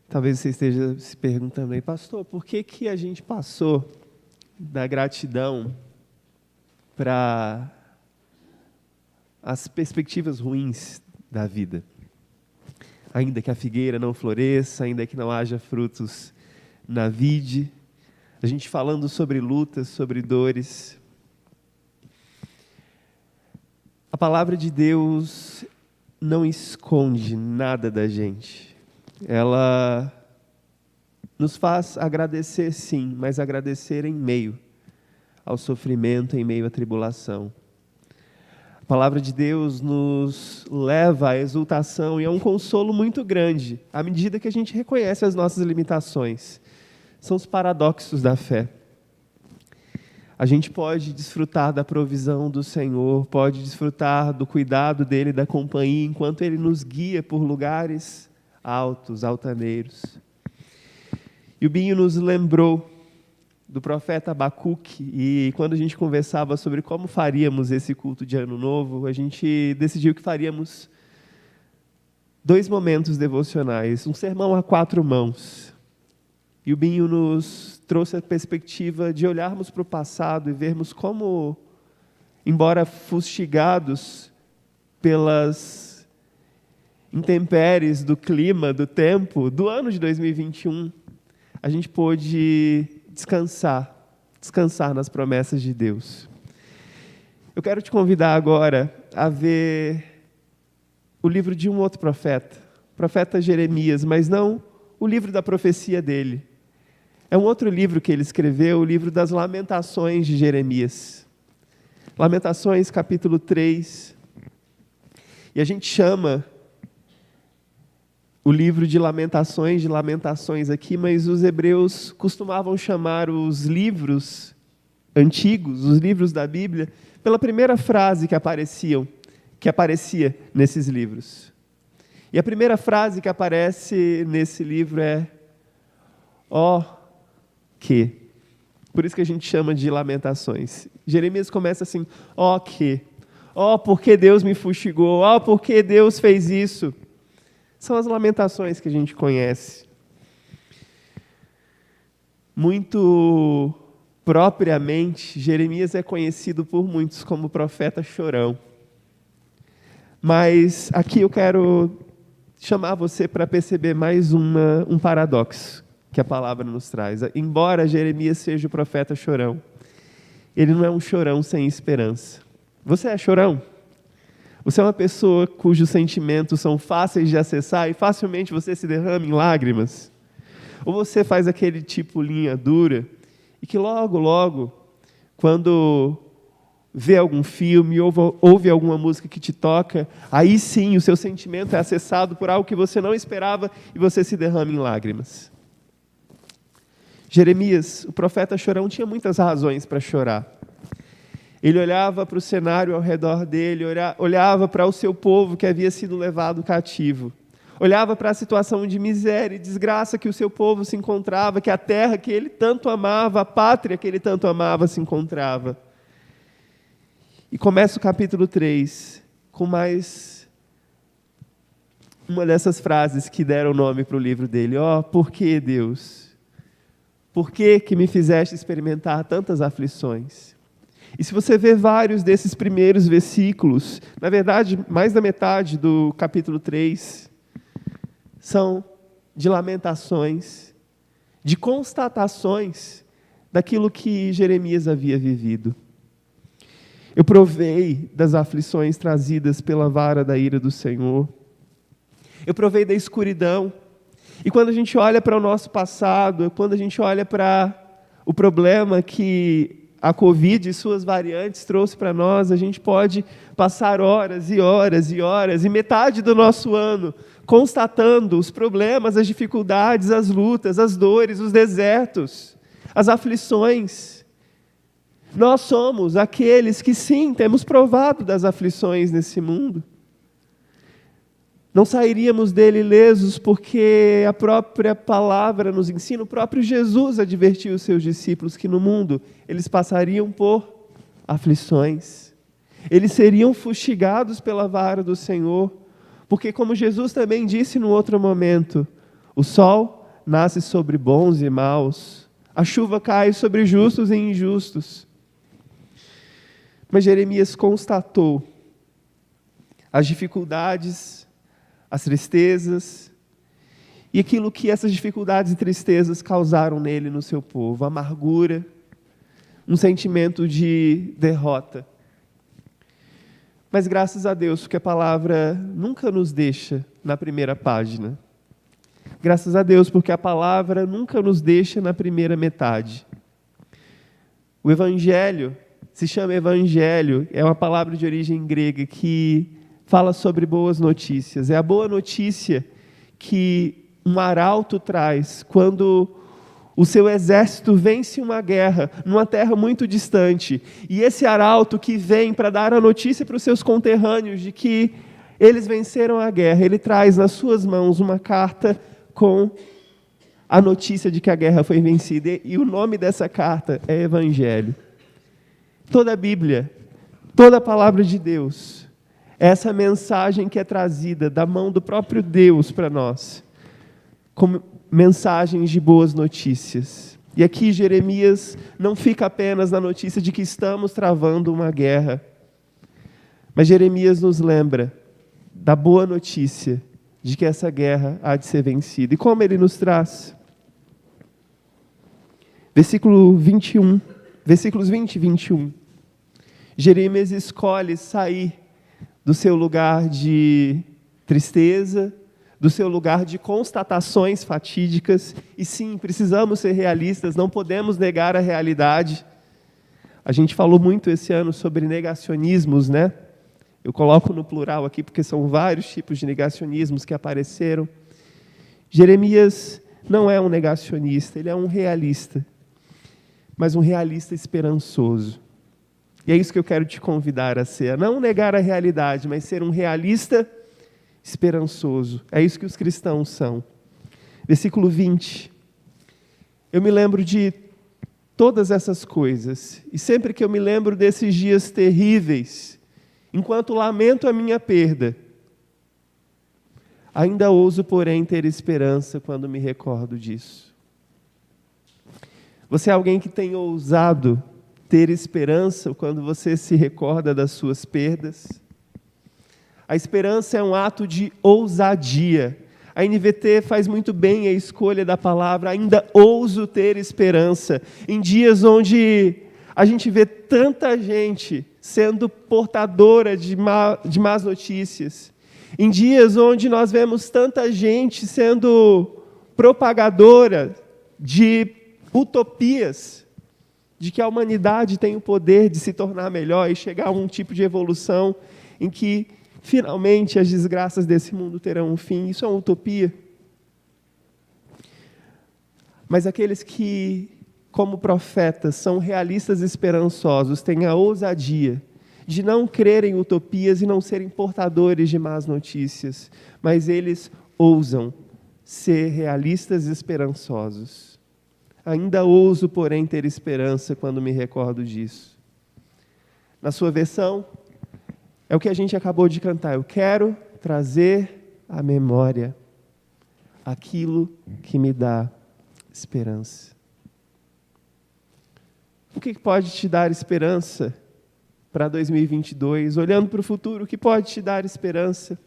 Talvez você esteja se perguntando aí, pastor, por que a gente passou da gratidão para as perspectivas ruins da vida? Ainda que a figueira não floresça, ainda que não haja frutos na vide, a gente falando sobre lutas, sobre dores. A palavra de Deus não esconde nada da gente. Ela nos faz agradecer, sim, mas agradecer em meio ao sofrimento, em meio à tribulação. A palavra de Deus nos leva à exultação e a um consolo muito grande, à medida que a gente reconhece as nossas limitações. São os paradoxos da fé. A gente pode desfrutar da provisão do Senhor, pode desfrutar do cuidado dEle, da companhia, enquanto Ele nos guia por lugares altos, altaneiros. E o Binho nos lembrou do profeta Abacuque, e quando a gente conversava sobre como faríamos esse culto de Ano Novo, a gente decidiu que faríamos 2 momentos devocionais, um sermão a 4 mãos. E o Binho nos trouxe a perspectiva de olharmos para o passado e vermos como, embora fustigados pelas intempéries do clima, do tempo, do ano de 2021, a gente pôde descansar nas promessas de Deus. Eu quero te convidar agora a ver o livro de um outro profeta, o profeta Jeremias, mas não o livro da profecia dele. É um outro livro que ele escreveu, o livro das Lamentações de Jeremias. Lamentações, capítulo 3. E a gente chama o livro de Lamentações aqui, mas os hebreus costumavam chamar os livros antigos, os livros da Bíblia, pela primeira frase que aparecia nesses livros. E a primeira frase que aparece nesse livro é ó que. Por isso que a gente chama de Lamentações. Jeremias começa assim, ó que. Ó porque Deus me fustigou, ó porque Deus fez isso. São as lamentações que a gente conhece. Muito propriamente, Jeremias é conhecido por muitos como profeta chorão. Mas aqui eu quero chamar você para perceber mais um paradoxo que a palavra nos traz. Embora Jeremias seja o profeta chorão, ele não é um chorão sem esperança. Você é chorão? Você é uma pessoa cujos sentimentos são fáceis de acessar e facilmente você se derrama em lágrimas? Ou você faz aquele tipo linha dura e que logo, quando vê algum filme, ouve alguma música que te toca, aí sim o seu sentimento é acessado por algo que você não esperava e você se derrama em lágrimas? Jeremias, o profeta chorão, tinha muitas razões para chorar. Ele olhava para o cenário ao redor dele, olhava para o seu povo que havia sido levado cativo. Olhava para a situação de miséria e desgraça que o seu povo se encontrava, que a terra que ele tanto amava, a pátria que ele tanto amava se encontrava. E começa o capítulo 3 com mais uma dessas frases que deram nome para o livro dele. Ó, por que Deus? Por que me fizeste experimentar tantas aflições? E se você ver vários desses primeiros versículos, na verdade, mais da metade do capítulo 3, são de lamentações, de constatações daquilo que Jeremias havia vivido. Eu provei das aflições trazidas pela vara da ira do Senhor. Eu provei da escuridão. E quando a gente olha para o nosso passado, quando a gente olha para o problema que a Covid e suas variantes trouxe para nós, a gente pode passar horas e horas e horas, e metade do nosso ano, constatando os problemas, as dificuldades, as lutas, as dores, os desertos, as aflições. Nós somos aqueles que sim, temos provado das aflições nesse mundo. Não sairíamos dele ilesos porque a própria palavra nos ensina, o próprio Jesus advertiu os seus discípulos que no mundo eles passariam por aflições. Eles seriam fustigados pela vara do Senhor, porque como Jesus também disse no outro momento, o sol nasce sobre bons e maus, a chuva cai sobre justos e injustos. Mas Jeremias constatou as dificuldades, as tristezas, e aquilo que essas dificuldades e tristezas causaram nele, no seu povo, amargura, um sentimento de derrota. Mas graças a Deus, porque a palavra nunca nos deixa na primeira página. Graças a Deus, porque a palavra nunca nos deixa na primeira metade. O Evangelho se chama Evangelho, é uma palavra de origem grega que fala sobre boas notícias. É a boa notícia que um arauto traz quando o seu exército vence uma guerra numa terra muito distante. E esse arauto que vem para dar a notícia para os seus conterrâneos de que eles venceram a guerra, ele traz nas suas mãos uma carta com a notícia de que a guerra foi vencida. E o nome dessa carta é Evangelho. Toda a Bíblia, toda a palavra de Deus, é essa mensagem que é trazida da mão do próprio Deus para nós, como mensagens de boas notícias. E aqui Jeremias não fica apenas na notícia de que estamos travando uma guerra, mas Jeremias nos lembra da boa notícia de que essa guerra há de ser vencida. E como ele nos traz? Versículos 20 e 21. Jeremias escolhe sair do seu lugar de tristeza, do seu lugar de constatações fatídicas. E sim, precisamos ser realistas, não podemos negar a realidade. A gente falou muito esse ano sobre negacionismos, né? Eu coloco no plural aqui porque são vários tipos de negacionismos que apareceram. Jeremias não é um negacionista, ele é um realista, mas um realista esperançoso. E é isso que eu quero te convidar a ser, a não negar a realidade, mas ser um realista esperançoso. É isso que os cristãos são. Versículo 20. Eu me lembro de todas essas coisas, e sempre que eu me lembro desses dias terríveis, enquanto lamento a minha perda, ainda ouso, porém, ter esperança quando me recordo disso. Você é alguém que tem ousado ter esperança quando você se recorda das suas perdas? A esperança é um ato de ousadia. A NVT faz muito bem a escolha da palavra, ainda ouso ter esperança. Em dias onde a gente vê tanta gente sendo portadora de más notícias. Em dias onde nós vemos tanta gente sendo propagadora de utopias, de que a humanidade tem o poder de se tornar melhor e chegar a um tipo de evolução em que, finalmente, as desgraças desse mundo terão um fim. Isso é uma utopia. Mas aqueles que, como profetas, são realistas e esperançosos, têm a ousadia de não crerem em utopias e não serem portadores de más notícias, mas eles ousam ser realistas e esperançosos. Ainda ouso, porém, ter esperança quando me recordo disso. Na sua versão, é o que a gente acabou de cantar. Eu quero trazer à memória aquilo que me dá esperança. O que pode te dar esperança para 2022? Olhando para o futuro, o que pode te dar esperança?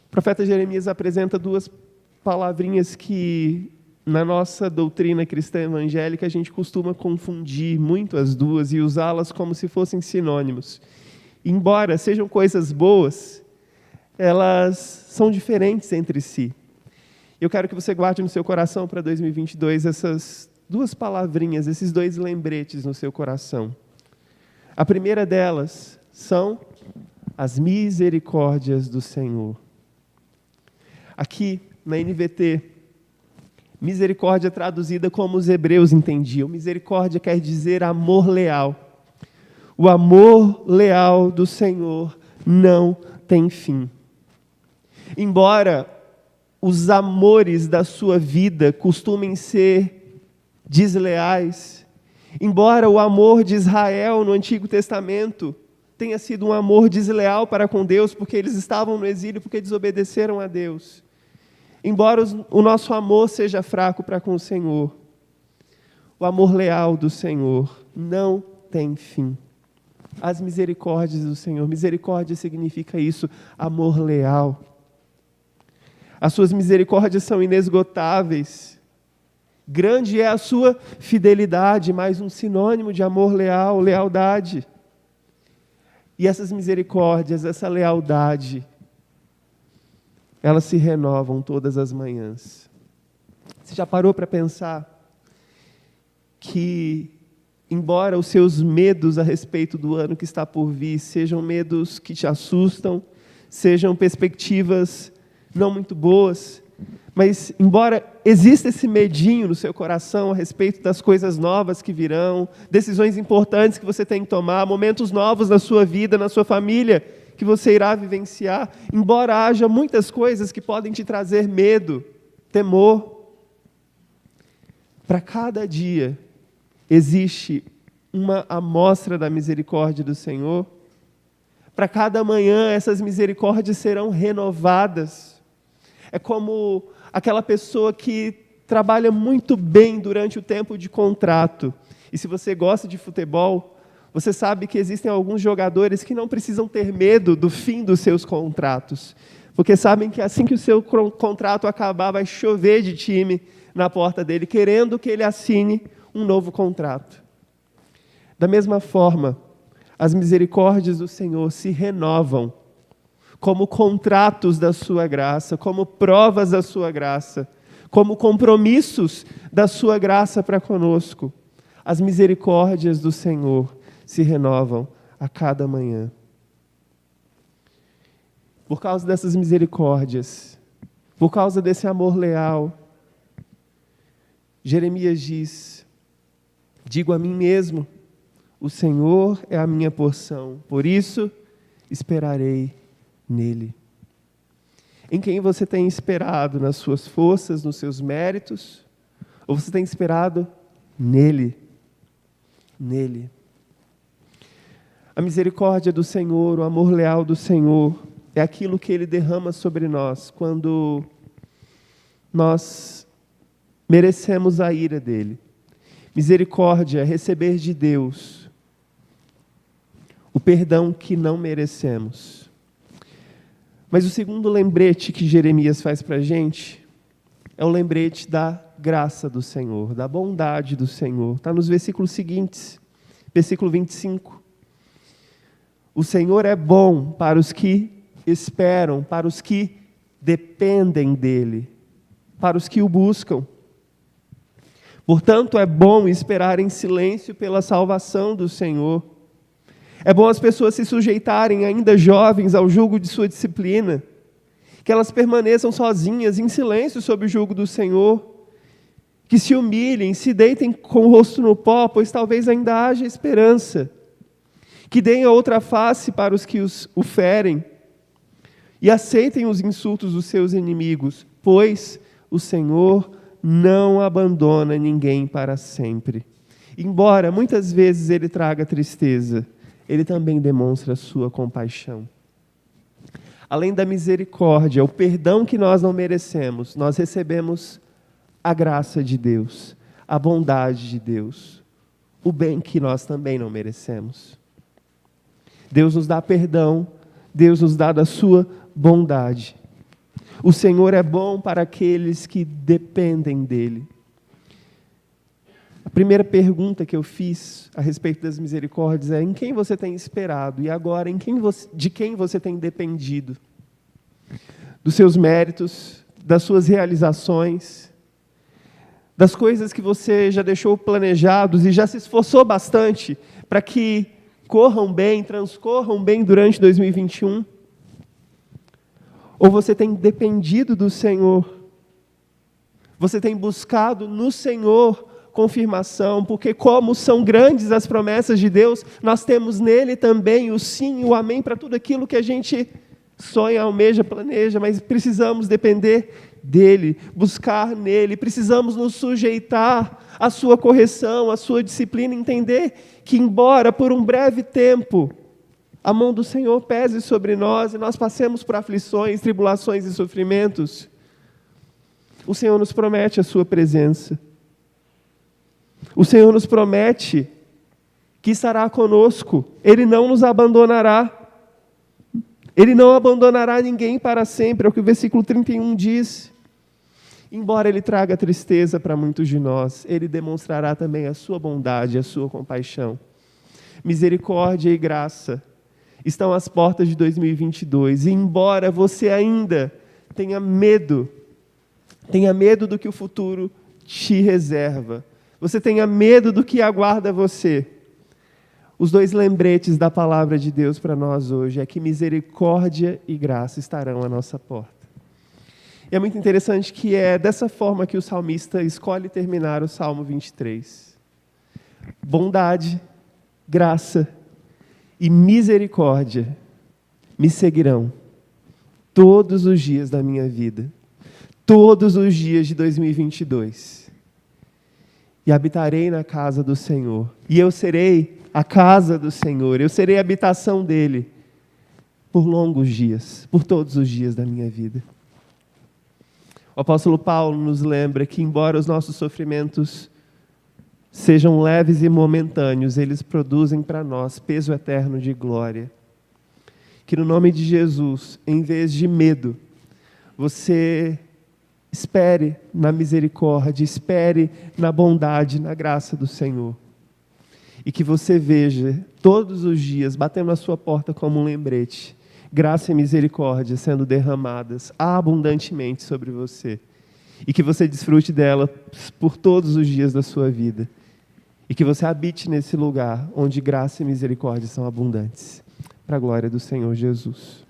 O profeta Jeremias apresenta duas palavrinhas que, na nossa doutrina cristã evangélica, a gente costuma confundir muito as duas e usá-las como se fossem sinônimos. Embora sejam coisas boas, elas são diferentes entre si. Eu quero que você guarde no seu coração para 2022 essas duas palavrinhas, esses dois lembretes no seu coração. A primeira delas são as misericórdias do Senhor. Aqui, na NVT, misericórdia é traduzida como os hebreus entendiam. Misericórdia quer dizer amor leal. O amor leal do Senhor não tem fim. Embora os amores da sua vida costumem ser desleais, embora o amor de Israel no Antigo Testamento tenha sido um amor desleal para com Deus, porque eles estavam no exílio, porque desobedeceram a Deus, Embora o nosso amor seja fraco para com o Senhor, o amor leal do Senhor não tem fim. As misericórdias do Senhor, misericórdia significa isso, amor leal. As suas misericórdias são inesgotáveis. Grande é a sua fidelidade, mais um sinônimo de amor leal, lealdade. E essas misericórdias, essa lealdade, elas se renovam todas as manhãs. Você já parou para pensar que, embora os seus medos a respeito do ano que está por vir sejam medos que te assustam, sejam perspectivas não muito boas, mas embora exista esse medinho no seu coração a respeito das coisas novas que virão, decisões importantes que você tem que tomar, momentos novos na sua vida, na sua família, que você irá vivenciar, embora haja muitas coisas que podem te trazer medo, temor, para cada dia existe uma amostra da misericórdia do Senhor. Para cada manhã essas misericórdias serão renovadas. É como aquela pessoa que trabalha muito bem durante o tempo de contrato. E se você gosta de futebol, você sabe que existem alguns jogadores que não precisam ter medo do fim dos seus contratos, porque sabem que assim que o seu contrato acabar, vai chover de time na porta dele, querendo que ele assine um novo contrato. Da mesma forma, as misericórdias do Senhor se renovam como contratos da sua graça, como provas da sua graça, como compromissos da sua graça para conosco. As misericórdias do Senhor se renovam a cada manhã. Por causa dessas misericórdias, por causa desse amor leal, Jeremias diz: digo a mim mesmo, o Senhor é a minha porção, por isso esperarei nele. Em quem você tem esperado? Nas suas forças, nos seus méritos? Ou você tem esperado nele? Nele. A misericórdia do Senhor, o amor leal do Senhor, é aquilo que Ele derrama sobre nós quando nós merecemos a ira dEle. Misericórdia é receber de Deus o perdão que não merecemos. Mas o segundo lembrete que Jeremias faz para a gente é o lembrete da graça do Senhor, da bondade do Senhor. Está nos versículos seguintes, versículo 25. O Senhor é bom para os que esperam, para os que dependem dEle, para os que o buscam. Portanto, é bom esperar em silêncio pela salvação do Senhor. É bom as pessoas se sujeitarem, ainda jovens, ao jugo de sua disciplina, que elas permaneçam sozinhas, em silêncio, sob o jugo do Senhor, que se humilhem, se deitem com o rosto no pó, pois talvez ainda haja esperança, que deem a outra face para os que o ferem, e aceitem os insultos dos seus inimigos, pois o Senhor não abandona ninguém para sempre. Embora muitas vezes Ele traga tristeza, Ele também demonstra a sua compaixão. Além da misericórdia, o perdão que nós não merecemos, nós recebemos a graça de Deus, a bondade de Deus, o bem que nós também não merecemos. Deus nos dá perdão, Deus nos dá da sua bondade. O Senhor é bom para aqueles que dependem dEle. A primeira pergunta que eu fiz a respeito das misericórdias é: em quem você tem esperado? E agora, de quem você tem dependido? Dos seus méritos, das suas realizações, das coisas que você já deixou planejados e já se esforçou bastante para que corram bem, transcorram bem durante 2021? Ou você tem dependido do Senhor? Você tem buscado no Senhor confirmação, porque como são grandes as promessas de Deus, nós temos nele também o sim e o amém para tudo aquilo que a gente sonha, almeja, planeja, mas precisamos depender dele, buscar nele, precisamos nos sujeitar à sua correção, à sua disciplina, entender que embora por um breve tempo a mão do Senhor pese sobre nós e nós passemos por aflições, tribulações e sofrimentos, O Senhor nos promete a sua presença. O Senhor nos promete que estará conosco. Ele não nos abandonará. Ele não abandonará ninguém para sempre, é o que o versículo 31 diz. Embora Ele traga tristeza para muitos de nós, Ele demonstrará também a sua bondade, a sua compaixão. Misericórdia e graça estão às portas de 2022. E embora você ainda tenha medo do que o futuro te reserva, você tenha medo do que aguarda você, os dois lembretes da palavra de Deus para nós hoje é que misericórdia e graça estarão à nossa porta. E é muito interessante que é dessa forma que o salmista escolhe terminar o Salmo 23. Bondade, graça e misericórdia me seguirão todos os dias da minha vida, todos os dias de 2022. E habitarei na casa do Senhor, e eu serei a casa do Senhor, eu serei a habitação dEle por longos dias, por todos os dias da minha vida. O apóstolo Paulo nos lembra que, embora os nossos sofrimentos sejam leves e momentâneos, eles produzem para nós peso eterno de glória. Que no nome de Jesus, em vez de medo, você espere na misericórdia, espere na bondade, na graça do Senhor. E que você veja todos os dias, batendo na sua porta como um lembrete, graça e misericórdia sendo derramadas abundantemente sobre você. E que você desfrute dela por todos os dias da sua vida. E que você habite nesse lugar onde graça e misericórdia são abundantes. Para a glória do Senhor Jesus.